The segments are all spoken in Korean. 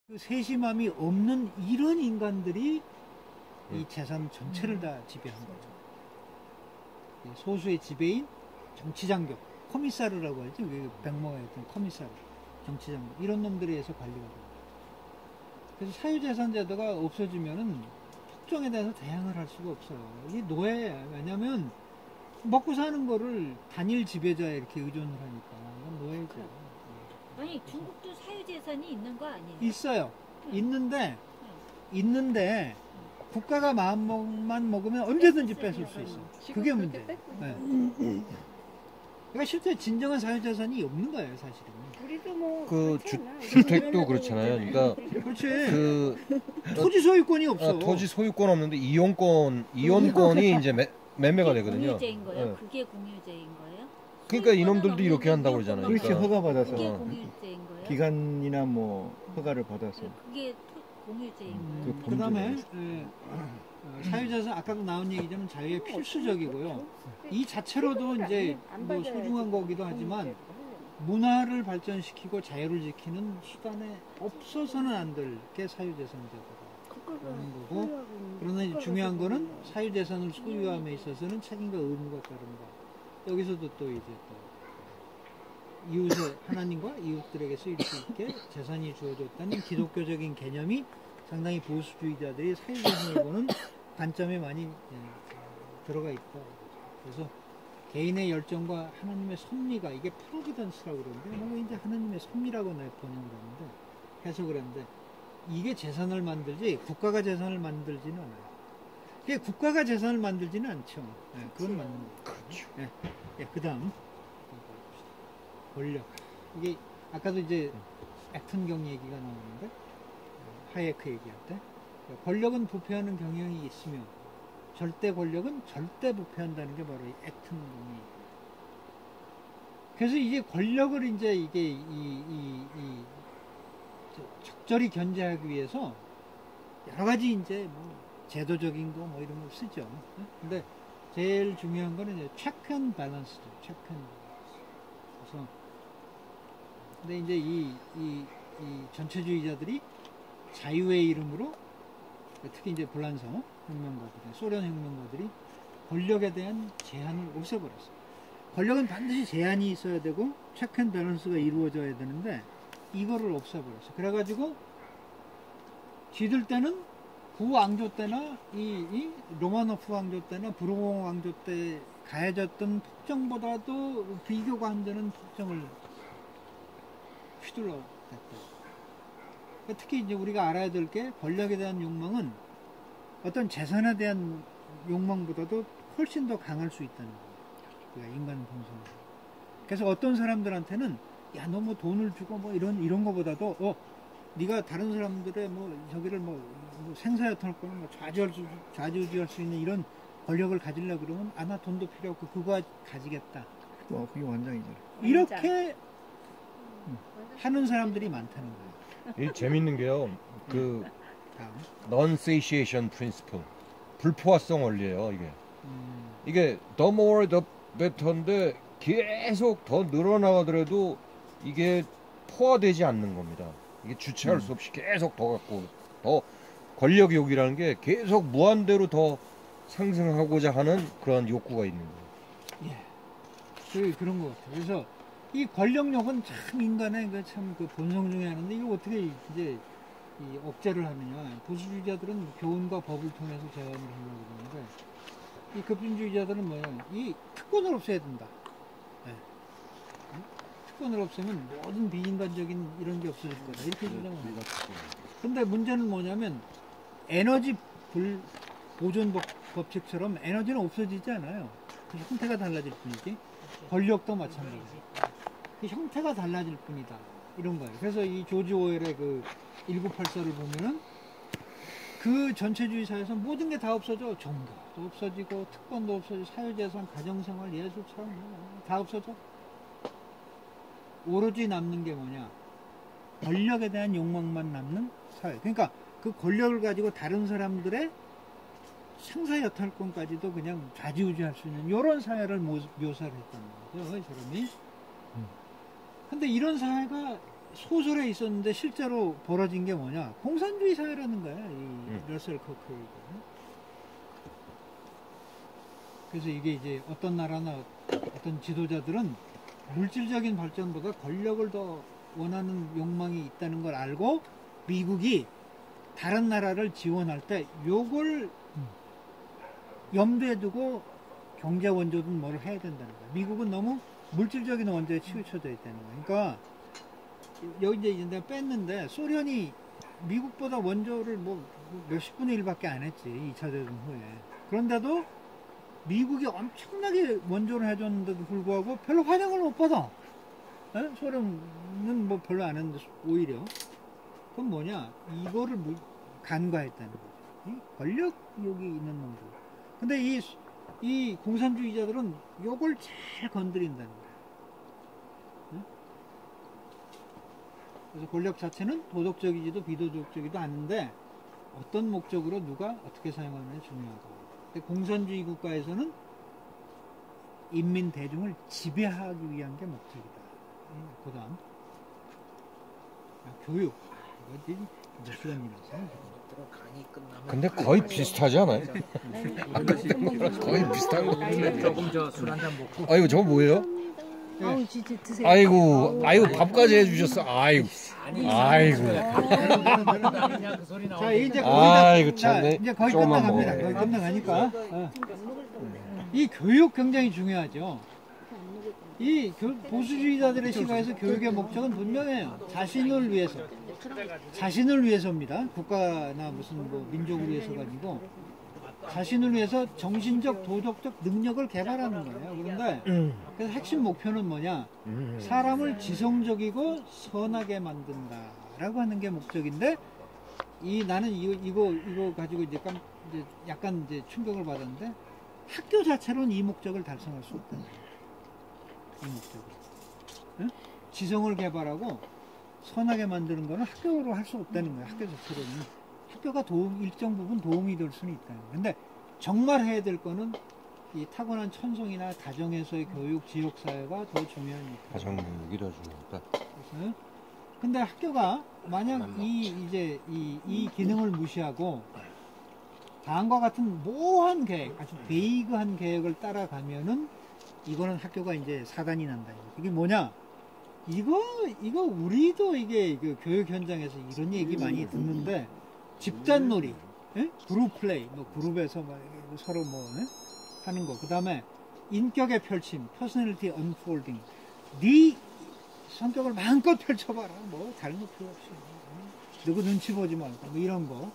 그 세심함이 없는 이런 인간들이 이 재산 전체를 다 지배한 거죠. 소수의 지배인 정치장교, 커미사르라고 하죠. 백모가 했던 커미사르, 정치장교, 이런 놈들에 의해서 관리가 됩니다. 그래서 사유재산 제도가 없어지면은 특정에 대해서 대항을 할 수가 없어요. 이게 노예예요. 왜냐면 먹고 사는 거를 단일 지배자에 이렇게 의존을 하니까 이건 노예죠. 아니 중국도 사유재산이 있는 거 아니에요? 있어요. 응. 있는데 국가가 마음만 먹으면 언제든지 뺏을 수 있어. 그게 문제예요. 네. 그러니까 실제 진정한 사유재산이 없는 거예요, 사실은. 우리도 뭐 그 주택도 그렇잖아요. 그러니까 그렇지. 그 토지 소유권이 없어. 토지 소유권 없는데 이용권이 이제 매매가 되거든요. 공유제인 거예요? 네. 그게 공유제인 거예요? 그러니까 이놈들도 이렇게 한다고 그러잖아요. 그렇지, 그러니까. 허가받아서 그게 공유제인 거예요? 기간이나 뭐 허가를 받아서. 그게 공유제인 거예요? 그 그다음에 사유재산 아까도 나온 얘기지만 자유의 필수적이고요. 이 자체로도 이제 뭐 소중한 거기도 하지만 문화를 발전시키고 자유를 지키는 수단에 없어서는 안 될 게 사유재산 제도라는 거고, 그러나 이제 중요한 거는 사유재산을 소유함에 있어서는 책임과 의무가 따른다. 여기서도 또 이제 또 이웃의 하나님과 이웃들에게서 이렇게 있게 재산이 주어졌다는 기독교적인 개념이 상당히 보수주의자들이 사유재산을 보는 관점에 많이 들어가 있다. 그래서 개인의 열정과 하나님의 섭리가, 이게 프로비던스라고 그러는데 내가 이제 하나님의 섭리라고 내가 번역을 하는데 해석을 했는데, 이게 재산을 만들지 국가가 재산을 만들지는 않아요. 이게 국가가 재산을 만들지는 않죠. 네, 그건 맞는 거예요. 그렇죠. 네. 그 다음 권력. 이게 아까도 이제 액턴경 얘기가 나오는데 하예크 얘기할 때 권력은 부패하는 경향이 있으며 절대 권력은 절대 부패한다는 게 바로 이 액턴경이. 그래서 이제 권력을 이제 이게 적절히 견제하기 위해서 여러 가지 이제 뭐 제도적인 거 뭐 이런 걸 쓰죠. 근데 제일 중요한 거는 이제 체크 앤 밸런스죠. 체크 앤 밸런스. 그래서 근데 이제 이 전체주의자들이 자유의 이름으로, 특히 이제 불란서 혁명가들, 소련 혁명가들이 권력에 대한 제한을 없애버렸어요. 권력은 반드시 제한이 있어야 되고 체크 앤 밸런스가 이루어져야 되는데 이거를 없애버렸어요. 그래가지고 지들 때는 구왕조 때나 이 로마노프 왕조 때나 부르봉 왕조 때 가해졌던 폭정보다도 비교가 안 되는 폭정을 휘둘러 댔다. 특히 이제 우리가 알아야 될 게 권력에 대한 욕망은 어떤 재산에 대한 욕망보다도 훨씬 더 강할 수 있다는 거예요. 그러니까 인간 본성. 그래서 어떤 사람들한테는 야, 너 뭐 돈을 주고 뭐 이런 거보다도 네가 다른 사람들의 뭐 저기를 뭐 생사여탈권을 뭐 좌지우지할 수 있는 이런 권력을 가지려고 그러면 나 돈도 필요 없고 그거 가지겠다. 그게 완장이죠. 이렇게 하는 사람들이 많다는 거예요. 이 재밌는 게요. 그 다음. non-satiation principle, 불포화성 원리예요. 이게 the more the better인데 계속 더 늘어나가더라도 이게 포화되지 않는 겁니다. 이게 주체할 수 없이 계속 더 갖고 더 권력욕이라는 게 계속 무한대로 더 상승하고자 하는 그런 욕구가 있는 거예요. 그런 것 같아요. 그래서 이 권력욕은 참 인간의 그 본성 중에 하나인데 이걸 어떻게 이제 이 억제를 하느냐. 보수주의자들은 교훈과 법을 통해서 제한을 하려고 그러는데 이 급진주의자들은 뭐예요? 이 특권을 없애야 된다. 특권을 없애면 모든 비인간적인 이런 게 없어질 거다. 이렇게 주장합니다. 근데 문제는 뭐냐면 에너지 보존 법칙처럼 에너지는 없어지지 않아요. 그 형태가 달라질 뿐이지. 권력도 마찬가지예요. 그 형태가 달라질 뿐이다. 이런 거예요. 그래서 이 조지 오웰의 그 1984를 보면은 그 전체주의 사회에서 모든 게 다 없어져. 정부도 없어지고 특권도 없어지고 사회재산, 가정생활, 예술처럼 다 없어져. 오로지 남는 게 뭐냐? 권력에 대한 욕망만 남는 사회. 그러니까 그 권력을 가지고 다른 사람들의 생사여탈권까지도 그냥 좌지우지할 수 있는 이런 사회를 묘사를 했단 말이죠. 이 사람이. 근데 이런 사회가 소설에 있었는데 실제로 벌어진 게 뭐냐? 공산주의 사회라는 거야. 이 러셀 코크가. 그래서 이게 이제 어떤 나라나 어떤 지도자들은 물질적인 발전보다 권력을 더 원하는 욕망이 있다는 걸 알고 미국이 다른 나라를 지원할 때 요걸 염두에 두고 경제 원조든 뭐를 해야 된다는 거야. 미국은 너무 물질적인 원조에 치우쳐져 있다는 거야. 그러니까 여기 이제 내가 뺐는데 소련이 미국보다 원조를 뭐 몇십 분의 1밖에 안 했지. 2차 대전 후에. 그런데도 미국이 엄청나게 원조를 해줬는데도 불구하고 별로 환영을 못 받아. 에? 소련은 뭐 별로 안 했는데 오히려. 그건 뭐냐? 이거를 간과했다는 거죠. 이 권력욕이 있는 놈들. 근데 이 공산주의자들은 요걸 잘 건드린다는 거야. 응? 그래서 권력 자체는 도덕적이지도 비도덕적이지도 않은데 어떤 목적으로 누가 어떻게 사용하느냐 중요하다. 근데 공산주의 국가에서는 인민 대중을 지배하기 위한 게 목적이다. 그 다음 교육. 이거 몇 시간이라서. 근데 거의 비슷하지 않아요? 거의 비슷한 조금 저 술 한잔 먹고. 아이고 저거 뭐예요? 아우 진짜 드세요. 아이고 밥까지 해주셨어. 아이고. 자 이제 아이고 자, 참네. 이제 거의 조금만 끝나갑니다. 먹어요. 거의 끝나가니까 이 교육 굉장히 중요하죠. 이 보수주의자들의 시각에서 교육의 목적은 분명해요. 자신을 위해서입니다. 국가나 무슨 뭐 민족을 위해서가 아니고 자신을 위해서 정신적, 도덕적 능력을 개발하는 거예요. 그런데 그래서 핵심 목표는 뭐냐? 사람을 지성적이고 선하게 만든다라고 하는 게 목적인데 나는 이거 가지고 이제 약간 이제 충격을 받았는데 학교 자체로는 이 목적을 달성할 수 없다는 거예요. 이 목적을. 응? 지성을 개발하고 선하게 만드는 거는 학교로 할 수 없다는 거예요. 학교 자체로는. 학교가 일정 부분 도움이 될 수는 있다는 거예요. 근데 정말 해야 될 거는 이 타고난 천성이나 가정에서의 교육, 지역사회가 더 중요하니까. 가정교육이 더 중요하다. 근데 학교가 만약 이 기능을 무시하고 다음과 같은 모호한 계획, 아주 베이그한 계획을 따라가면은 이거는 학교가 이제 사단이 난다. 이게 뭐냐? 이거 우리도 이게 그 교육 현장에서 이런 얘기 많이 듣는데 집단놀이, 예? 그룹 플레이, 뭐 그룹에서 막 서로 뭐 하는 거. 그 다음에 인격의 펼침, 퍼스널리티 언폴딩. 네 성격을 마음껏 펼쳐봐라. 뭐 다른 거 필요 없이. 누구 눈치 보지 말고 뭐 이런 거.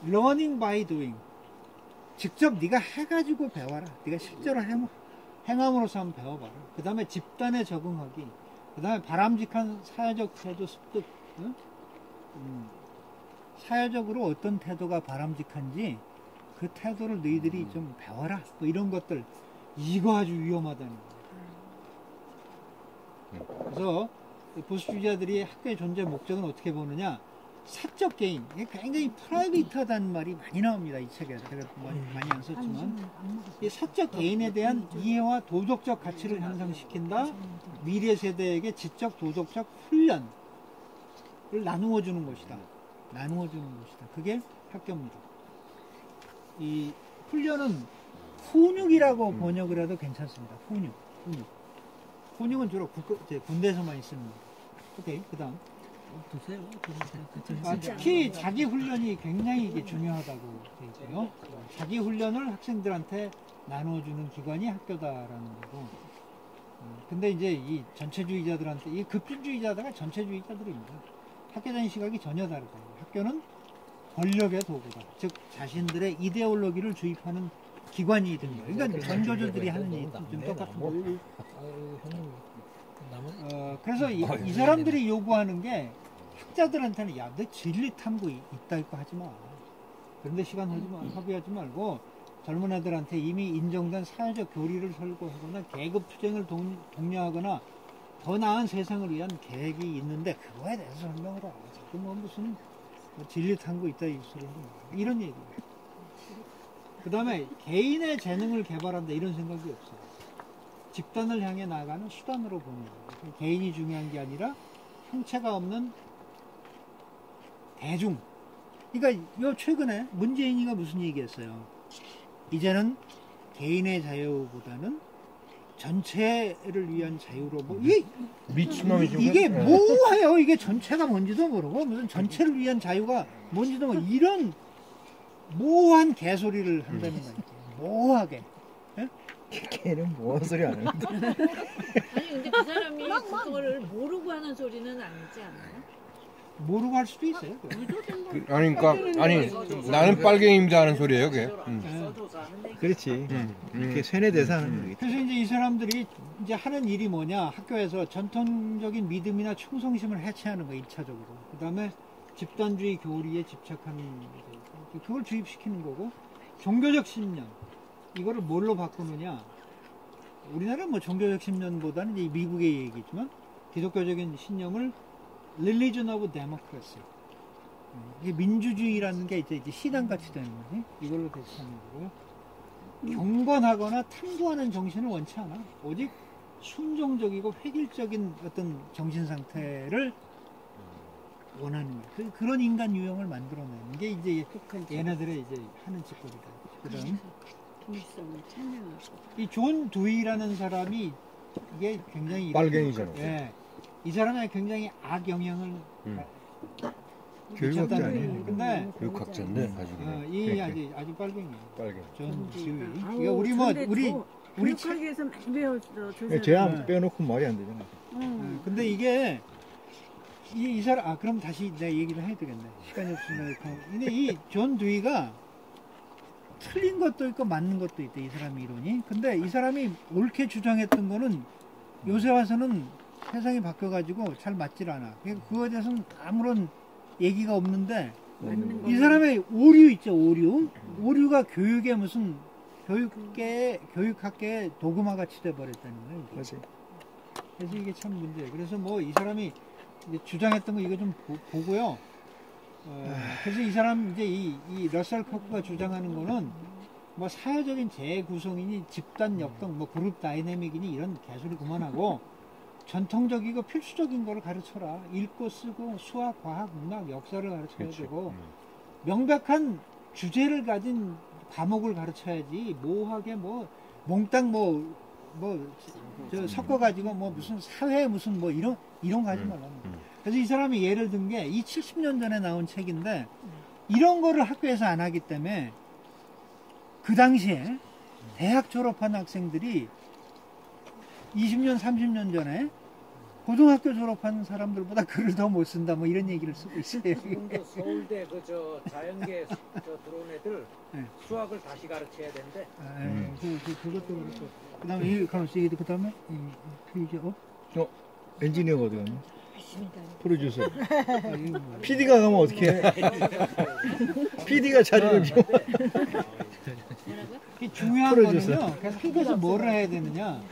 Learning by doing. 직접 네가 해가지고 배워라. 네가 실제로 행함으로써 한번 배워봐라. 그 다음에 집단에 적응하기. 그 다음에 바람직한 사회적 태도 습득. 응? 사회적으로 어떤 태도가 바람직한지 그 태도를 너희들이 좀 배워라. 뭐 이런 것들. 이거 아주 위험하다는 거예요. 그래서 보수주의자들이 학교의 존재 목적은 어떻게 보느냐. 사적 개인. 이게 굉장히 프라이빗하다는 말이 많이 나옵니다. 이 책에. 제가 많이 안 썼지만. 이 사적 개인에 대한 이해와 도덕적 가치를 향상시킨다. 미래 세대에게 지적, 도덕적 훈련을 나누어 주는 것이다. 그게 학교입니다. 이 훈련은 훈육이라고 번역을 해도 괜찮습니다. 훈육은 주로 군대에서만 있습니다. 오케이, 그 다음. 특히 자기 훈련이 굉장히 이게 중요하다고 되어 있고요. 자기 훈련을 학생들한테 나눠주는 기관이 학교다라는 거고. 근데 이제 이 전체주의자들한테, 이 급진주의자들과 전체주의자들입니다. 학교 다니는 시각이 전혀 다르다. 학교는 권력의 도구다. 즉 자신들의 이데올로기를 주입하는 기관이 된 거예요. 그러니까 전교조들이 하는 일이 좀 똑같은 거예요. 그래서 이 사람들이 요구하는 게 학자들한테는 야, 너 진리 탐구 있다 있고 하지 마. 그런데 시간 허비하지 말고 젊은 애들한테 이미 인정된 사회적 교리를 설고하거나 계급 투쟁을 독려하거나 더 나은 세상을 위한 계획이 있는데 그거에 대해서 설명을 하고 자꾸 뭐 무슨 진리 탐구 있다 이 소리 이런 얘기예요. 그 다음에 개인의 재능을 개발한다 이런 생각이 없어요. 집단을 향해 나아가는 수단으로 보는 거예요. 개인이 중요한 게 아니라 형체가 없는 대중. 그러니까 요 최근에 문재인이가 무슨 얘기했어요? 이제는 개인의 자유보다는 전체를 위한 자유로 뭐 미친놈이지. 이게 뭐예요? 이게 전체가 뭔지도 모르고 무슨 전체를 위한 자유가 뭔지도 모르고 이런 모호한 개소리를 한다는 거예요. 모호하게. 걔는 뭐 소리 안 하는데. 아니 근데 그 사람이 그거를 모르고 하는 소리는 아니지 않아요? 모르고 할 수도 있어요. 아니 그러니까 아니 나는 빨갱이입니다 하는 소리예요, 그게. 그렇지. 이렇게 세뇌돼서 하는 거겠지. 그래서 이제 이 사람들이 이제 하는 일이 뭐냐? 학교에서 전통적인 믿음이나 충성심을 해체하는 거 1차적으로. 그다음에 집단주의 교리에 집착하는 거. 그걸 주입시키는 거고 종교적 신념. 이거를 뭘로 바꾸느냐? 우리나라는 뭐 종교적 신념보다는 이제 미국의 얘기지만 기독교적인 신념을 Religion of Democracy. 이게 민주주의라는 게 이제 신앙같이 되는 거지. 이걸로 대체하는 거고요. 경건하거나 탐구하는 정신을 원치 않아. 오직 순종적이고 획일적인 어떤 정신 상태를 원하는 거야. 그런 인간 유형을 만들어내는 게 이제 얘네들의 이제 하는 짓거리다. 그다음 이 존 두이라는 사람이 이게 굉장히 빨갱이잖아. 예, 이 사람이 굉장히 악 영향을 교육학자네. 근데 교육학자인데 아주 이 아주 빨갱이에요. 빨갱이. 존 두이. 이거 우리 뭐 우리 교육학에서 많이 배웠어. 제안 빼놓고 말이 안 되잖아. 근데 이게 이 사람 그럼 다시 내가 얘기를 해야 되겠네. 시간이 없으니까. 근데 이 존 두이가 틀린 것도 있고 맞는 것도 있대, 이 사람의 이론이. 근데 이 사람이 옳게 주장했던 거는 요새 와서는 세상이 바뀌어가지고 잘 맞질 않아. 그거에 대해서는 아무런 얘기가 없는데 이 사람의 오류 있죠, 오류. 오류가 교육의 무슨 교육학계의 도구마 같이 돼버렸다는 거예요. 맞아. 그래서 이게 참 문제예요. 그래서 뭐 이 사람이 이제 주장했던 거 이거 좀 보고요. 그래서 이 사람 이제 이 러셀 코크가 주장하는 거는 뭐 사회적인 재구성이니 집단 역동 뭐 그룹 다이내믹이니 이런 개소리 그만하고 전통적이고 필수적인 거를 가르쳐라. 읽고 쓰고 수학, 과학, 문학, 역사를 가르쳐야 되고 명백한 주제를 가진 과목을 가르쳐야지 모호하게 뭐 몽땅 저 섞어가지고 뭐 무슨 사회 무슨 뭐 이런 거 하지 말라. 그래서 이 사람이 예를 든 게 이 70년 전에 나온 책인데 이런 거를 학교에서 안 하기 때문에 그 당시에 대학 졸업한 학생들이 20년, 30년 전에 고등학교 졸업한 사람들보다 글을 더 못 쓴다 뭐 이런 얘기를 쓰고 있어요. 서울대 저 자연계 들어온 애들 네. 수학을 다시 가르쳐야 된대. 그것도 그렇고. 그다음에 그다음에 페이지 엔지니어가 어디 갔냐? 프로듀서. PD가 가면 어떻게 해? PD가 자리를 비워. 중요한 프로듀서. 거는요. 그래서 뭐를 해야 되느냐.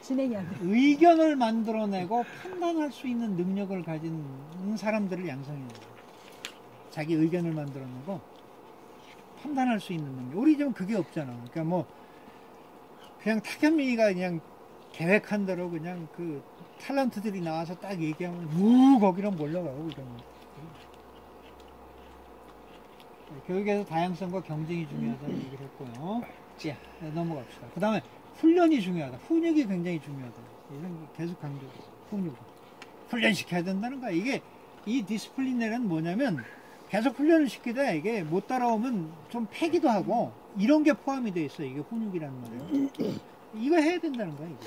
진행이 안 돼. 의견을 만들어내고 판단할 수 있는 능력을 가진 사람들을 양성해야 돼요. 자기 의견을 만들어내고 판단할 수 있는 능력. 우리 좀 그게 없잖아. 그러니까 뭐 그냥 탁현민이가 그냥 계획한 대로 그냥 그 탤런트들이 나와서 딱 얘기하면 거기로 몰려가고 이런 거. 교육에서 다양성과 경쟁이 중요하다는 얘기를 했고요. 자, 넘어갑시다. 그 다음에 훈련이 중요하다. 훈육이 굉장히 중요하다. 이런 거 계속 강조해요. 훈육. 훈련시켜야 된다는 거야. 이게 이 디스플리네는 뭐냐면 계속 훈련을 시키되 이게 못 따라오면 좀 패기도 하고 이런 게 포함이 돼 있어요. 이게 훈육이라는 말이에요. 이거 해야 된다는 거야. 이게.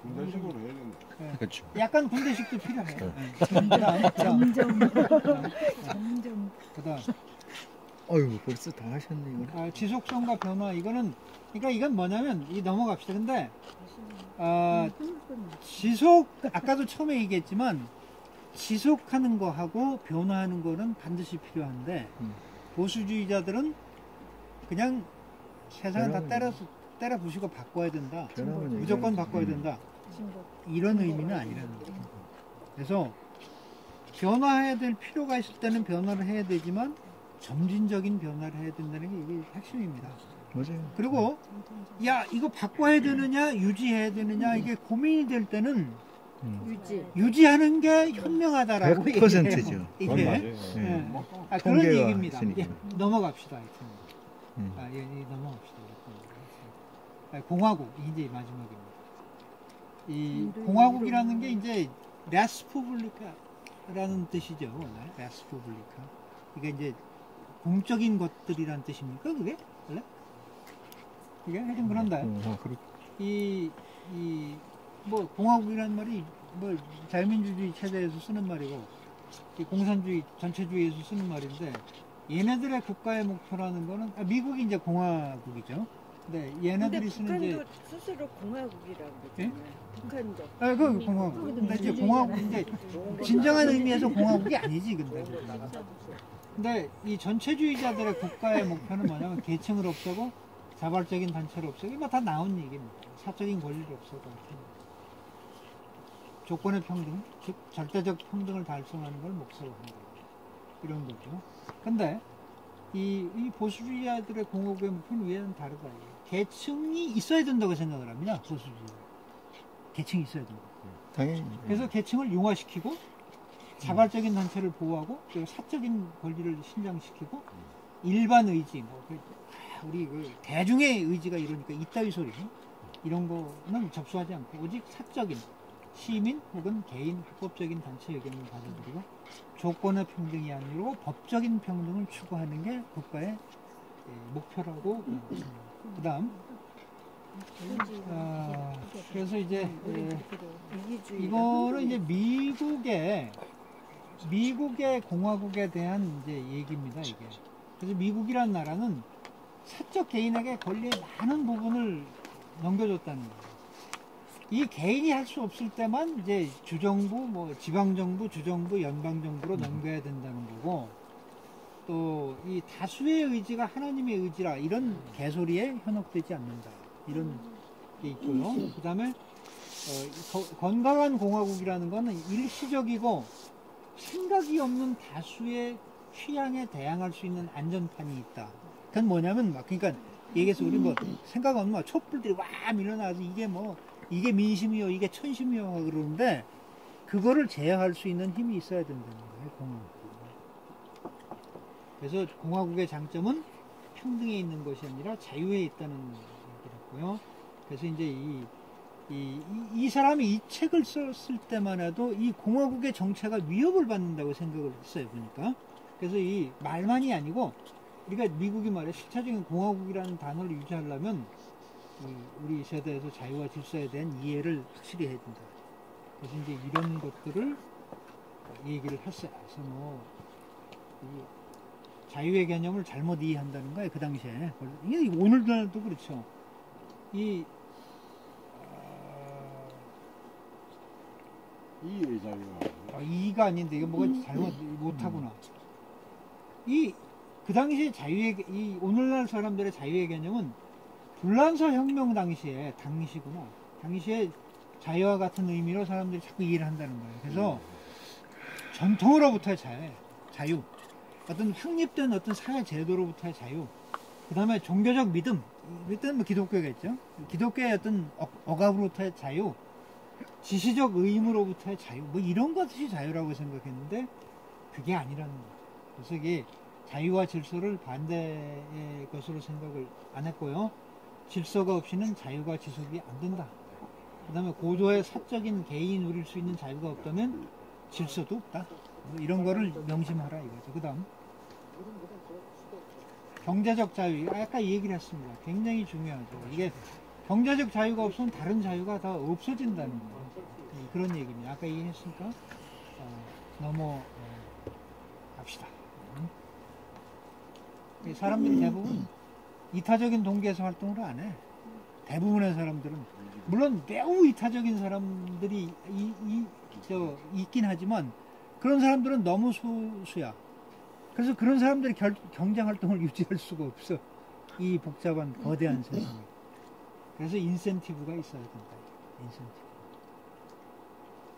군대식으로 해야 된다. 네. 그렇죠. 약간 군대식도 필요해. 점점. 그다음 어휴, 벌써 다 하셨네, 이거. 지속성과 변화 이거는 그러니까 이건 뭐냐면 이 넘어갑시다. 근데 지속 아까도 처음에 얘기했지만 지속하는 거하고 변화하는 거는 반드시 필요한데 보수주의자들은 그냥 세상을 다 때려 부시고 바꿔야 된다. 무조건 바꿔야 된다. 이런 의미는 아니라는 거죠. 그래서 변화해야 될 필요가 있을 때는 변화를 해야 되지만 점진적인 변화를 해야 된다는 게 이게 핵심입니다. 맞아요. 그리고 야 이거 바꿔야 되느냐 유지해야 되느냐 이게 고민이 될 때는 유지하는 게 현명하다라고 100%죠. 그건 이게 맞아요. 예. 뭐 그런 통계가 얘기입니다. 있으니까. 예, 넘어갑시다. 하여튼. 넘어갑시다. 공화국 이제 마지막입니다. 이 공화국이라는 게 이제 레스푸블리카라는 뜻이죠. 원래 레스푸블리카. 이게 이제 공적인 것들이란 뜻입니까? 그게 원래? 그게 하여튼 그런다. 뭐 공화국이라는 말이 뭐 자유민주주의 체제에서 쓰는 말이고 이 공산주의 전체주의에서 쓰는 말인데 얘네들의 국가의 목표라는 거는 미국이 이제 공화국이죠. 근데 얘네들이 쓰는 이제 스스로 공화국이라고 예? 그러잖아요. 북한도. 그 공화국. 근데 이제 공화국 이제 진정한 의미에서 공화국이 아니지 근데 이 전체주의자들의 국가의 목표는 뭐냐면 계층을 없애고 자발적인 단체를 없애고 뭐 다 나온 얘기입니다. 사적인 권리를 없애고 조건의 평등, 즉 절대적 평등을 달성하는 걸 목표로 한다. 이런 거죠. 근데 이 보수주의자들의 공화국의 목표는 위에는 다르다. 계층이 있어야 된다고 생각을 합니다. 보수주의. 계층이 있어야 된다. 당연히. 그래서 계층을 융화시키고 자발적인 단체를 보호하고 그리고 사적인 권리를 신장시키고 일반 의지, 우리 대중의 의지가 이러니까 이따위 소리 이런 거는 접수하지 않고 오직 사적인 시민 혹은 개인 합법적인 단체 의견을 받아들이고 조건의 평등이 아니고 법적인 평등을 추구하는 게 국가의 목표라고 그 다음 그래서 이제 이거는 이제 미국의 공화국에 대한 이제 얘기입니다. 이게 그래서 미국이란 나라는 사적 개인에게 권리의 많은 부분을 넘겨줬다는 거예요. 이 개인이 할 수 없을 때만 이제 주정부, 뭐 지방정부, 주정부, 연방정부로 넘겨야 된다는 거고, 또 이 다수의 의지가 하나님의 의지라 이런 개소리에 현혹되지 않는다. 이런 게 있고요. 그 다음에 건강한 공화국이라는 거는 일시적이고 생각이 없는 다수의 취향에 대항할 수 있는 안전판이 있다. 그건 뭐냐면 그러니까 얘기해서 우리 뭐 생각 없는 촛불들이 와 밀어나와서 이게 민심이요, 이게 천심이요 그러는데 그거를 제어할 수 있는 힘이 있어야 된다는 거예요, 공화국. 그래서 공화국의 장점은 평등에 있는 것이 아니라 자유에 있다는 얘기였고요. 그래서 이제 이 사람이 이 책을 썼을 때만 해도 이 공화국의 정체가 위협을 받는다고 생각을 했어요, 보니까. 그래서 이 말만이 아니고 우리가 미국이 말해 실체적인 공화국이라는 단어를 유지하려면 우리 세대에서 자유와 질서에 대한 이해를 확실히 해야 된다. 그래서 이제 이런 것들을 얘기를 했어요. 그래서 자유의 개념을 잘못 이해한다는 거예요, 그 당시에. 이게 오늘날도 그렇죠. 이의 자유가 이가 아닌데 이게 뭐가 잘못 못하구나. 그 당시에 오늘날 사람들의 자유의 개념은 불란서 혁명 당시구나. 당시에 자유와 같은 의미로 사람들이 자꾸 이해를 한다는 거예요. 그래서 전통으로부터의 자유, 어떤 확립된 어떤 사회 제도로부터의 자유, 그 다음에 종교적 믿음, 이때는 뭐 기독교겠죠. 기독교의 어떤 억압으로부터의 자유, 지시적 의무로부터의 자유, 뭐 이런 것이 자유라고 생각했는데 그게 아니라는 거예요. 그래서 이게 자유와 질서를 반대의 것으로 생각을 안 했고요. 질서가 없이는 자유가 지속이 안 된다. 그 다음에 고도의 사적인 개인 누릴 수 있는 자유가 없다면 질서도 없다. 뭐 이런 거를 명심하라 이거죠. 그 다음 경제적 자유, 아까 얘기를 했습니다. 굉장히 중요하죠. 이게 경제적 자유가 없으면 다른 자유가 다 없어진다는 거예요. 그런 얘기입니다. 아까 얘기했으니까 넘어갑시다. 사람들이 대부분 이타적인 동기에서 활동을 안 해. 대부분의 사람들은 물론 매우 이타적인 사람들이 있긴 하지만 그런 사람들은 너무 소수야. 그래서 그런 사람들이 경제 활동을 유지할 수가 없어. 이 복잡한 거대한 세상에. 그래서 인센티브가 있어야 된다. 인센티브.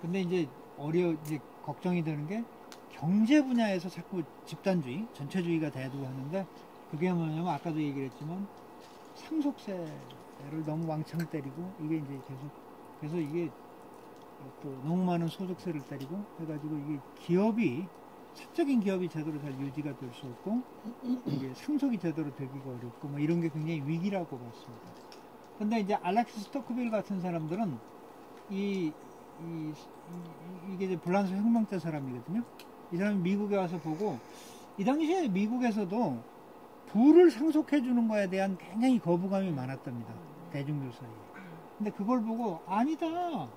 근데 이제 걱정이 되는 게 경제 분야에서 자꾸 집단주의, 전체주의가 대두하는데 그게 뭐냐면 아까도 얘기를 했지만 상속세를 너무 왕창 때리고 이게 이제 계속 그래서 이게 또 너무 많은 소득세를 때리고 해가지고 이게 기업이 사적인 기업이 제대로 잘 유지가 될 수 없고 이게 상속이 제대로 되기가 어렵고 뭐 이런 게 굉장히 위기라고 봤습니다. 근데 이제 알렉스 스토크빌 같은 사람들은 이게 이제 불란서 혁명 때 사람이거든요. 이 사람이 미국에 와서 보고 이 당시에 미국에서도 부를 상속해 주는 거에 대한 굉장히 거부감이 많았답니다. 대중들 사이에. 근데 그걸 보고 아니다.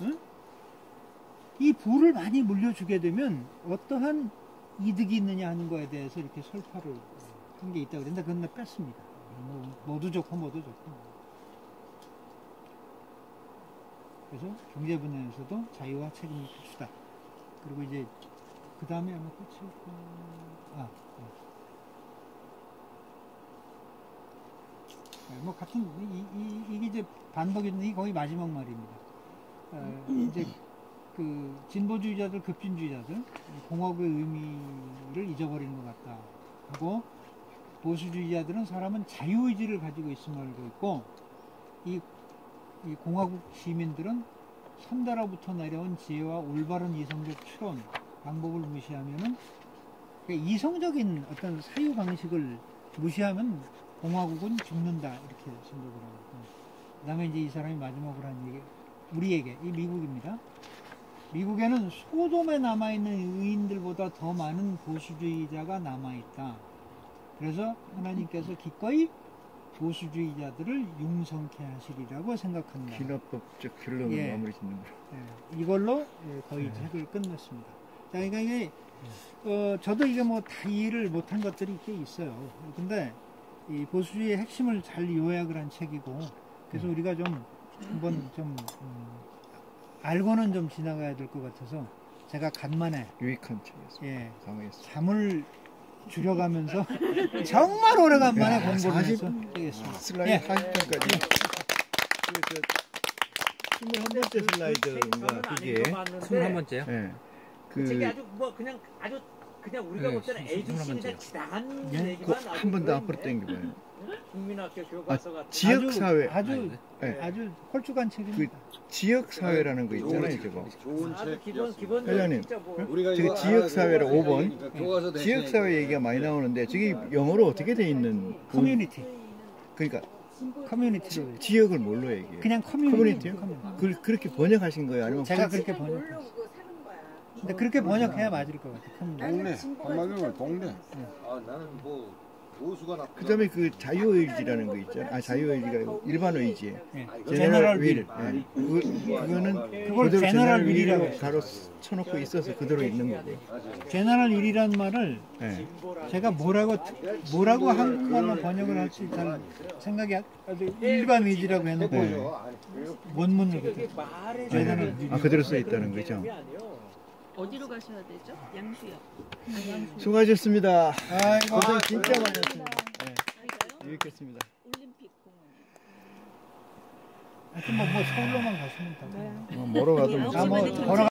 응? 이 부를 많이 물려주게 되면 어떠한 이득이 있느냐 하는 거에 대해서 이렇게 설파를 한 게 있다고 그랬는데 그건 뺐습니다. 뭐도 좋고 뭐도 좋고. 그래서 경제 분야에서도 자유와 책임이 필수다. 그리고 이제 그 다음에 아마 끝일 뭐 같은 이게 이제 반복인데 이 거의 마지막 말입니다. 이제 그 진보주의자들, 급진주의자들 공화국의 의미를 잊어버리는 것 같다 하고 보수주의자들은 사람은 자유의지를 가지고 있음을 알고 있고 이 공화국 시민들은 선대로부터 내려온 지혜와 올바른 이성적 추론 방법을 무시하면은 이성적인 어떤 사유 방식을 무시하면 공화국은 죽는다 이렇게 생각을 하고 그 다음에 이제 이 사람이 마지막으로 한 얘기 우리에게 이 미국입니다. 미국에는 소돔에 남아있는 의인들보다 더 많은 보수주의자가 남아있다. 그래서 하나님께서 기꺼이 보수주의자들을 용성케 하시리라고 생각합니다. 기납법적 결론을 마무리 짓는 거. 이걸로 거의 책을 끝냈습니다. 자, 그러니까 이게 저도 이게 뭐 다 이해를 못한 것들이 꽤 있어요. 근데 이 보수주의의 핵심을 잘 요약을 한 책이고 그래서 우리가 좀 한번 좀 알고는 좀 지나가야 될 것 같아서 제가 간만에 유익한 책이었습니다. 강의했습니다. 잠을 줄여가면서 정말 오래간만에 공부를 해서 되겠습니다. 슬라이드 40편까지 21번째 슬라이드인가 그게 21번째요? 네. 그 책이 아주 뭐 그냥 우리가 볼 때는 애주심이나 지나간 얘기만 한 번 더 앞으로 당겨봐요. 국민학교 교과서 같은 지역사회 아주 홀쭉한 책입니다. 지역사회라는 거 있잖아요. 저거 좋은 책. 기본 회장님 우리가 저기 이거 지역사회를 알아야 5번 되니까 교과서 대신에 지역사회 얘기가 많이 나오는데 저게 영어로 어떻게 돼 있는 커뮤니티. 그러니까 커뮤니티로 지역을 뭘로 얘기해요? 그냥 커뮤니티요? 그렇게 번역하신 거예요? 아니면 제가 그렇게 번역했어요. 근데 그렇게 번역해야 맞을 것 같아요. 동네 한마디로 동네. 나는 뭐 보수가 나. 그다음에 그 자유의지라는 거 있잖아요. 자유의지가 아니고 일반의지. 제너럴 윌. 그거는 그걸 제너럴 윌이라고 해요. 가로 쳐놓고 있어서 그대로 있는 거고요. 제너럴 윌이란 말을 제가 뭐라고 한국말로 번역을 할지 잘 생각이 아주 일반 의지라고 해놓고 원문을 제너럴 윌. 그대로 써 있다는 거죠. 어디로 가셔야 되죠? 양수역. 수고하셨습니다. 아이고, 고생 진짜 많으셨습니다. 유익했습니다. 올림픽 공원. 하여튼 뭐 서울로만 가시면 다. 뭐로 가도 걸어